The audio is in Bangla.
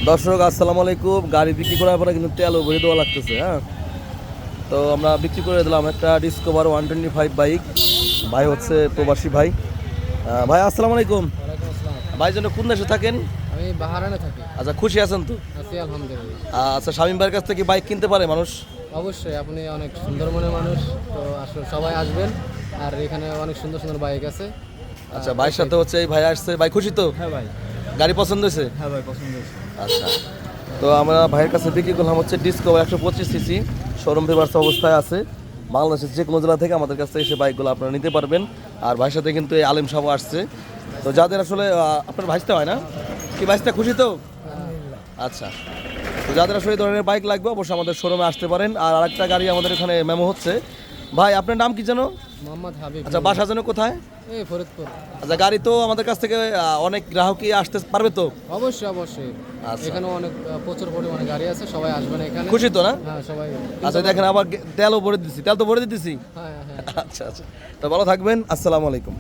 দর্শক আসসালামু আলাইকুম। গাড়ি বিক্রি করার পরে কিন্তু তেলও ভরে দেওয়া লাগতেছে। হ্যাঁ, তো আমরা বিক্রি করে দিলাম একটা ডিসকভার 125 বাইক। ভাই হচ্ছে প্রবাসী ভাই। ভাই আসসালামু আলাইকুম। ওয়ালাইকুম আসসালাম। ভাই জন্য কোন দেশে থাকেন? আমি বাহারানে থাকি। আচ্ছা, খুশি আছেন তো? আছি আলহামদুলিল্লাহ। আচ্ছা, শামীম ভাইয়ের কাছ থেকে বাইক কিনতে পারে মানুষ? অবশ্যই, আপনি অনেক সুন্দর মনের মানুষ, তো আসলে সবাই আসবেন। আর এখানে অনেক সুন্দর সুন্দর বাইক আছে। আচ্ছা, ভাইয়ের সাথে হচ্ছে এই ভাই আসছে। ভাই খুশি তো? হ্যাঁ ভাই। গাড়ি পছন্দ হয়েছে? হ্যাঁ ভাই, পছন্দ হয়েছে। আচ্ছা, তো আমরা ভাইয়ের কাছে বিক্রি করলাম হচ্ছে ডিসকভার 125 সিসি। শোরুম পেপারস অবস্থায় আছে। বাংলাদেশের যে কোনো জেলা থেকে আমাদের কাছ থেকে এসে বাইকগুলো আপনারা নিতে পারবেন। আর ভাইয়ের সাথে কিন্তু এই আলেম সাহেব আসছে। তো যাদের আসলে আপনার ভাইসতে হয় না কি, ভাইসতে খুশি তো? আচ্ছা, তো যাদের আসলে এই ধরনের বাইক লাগবে অবশ্যই আমাদের শোরুমে আসতে পারেন। আর আরেকটা গাড়ি আমাদের এখানে মেমো হচ্ছে। ভাই আপনার নাম কি যেন? মোহাম্মদ হাবিব। আচ্ছা, বাসা যেন কোথায়? এই ফরিদপুর। আচ্ছা, গাড়ি তো আমাদের কাছ থেকে অনেক গ্রাহকই আসতে পারবে তো? অবশ্যই অবশ্যই। আচ্ছা। এখানে অনেক প্রচুর পরিমাণে গাড়ি আছে, সবাই আসবেন এখানে। খুশি তো না? হ্যাঁ সবাই। আচ্ছা, দেখেন আবার তেলও ভরে দিচ্ছি, তেল তো ভরে দিতেছি। হ্যাঁ হ্যাঁ। আচ্ছা আচ্ছা, তো ভালো থাকবেন। আসসালামু আলাইকুম।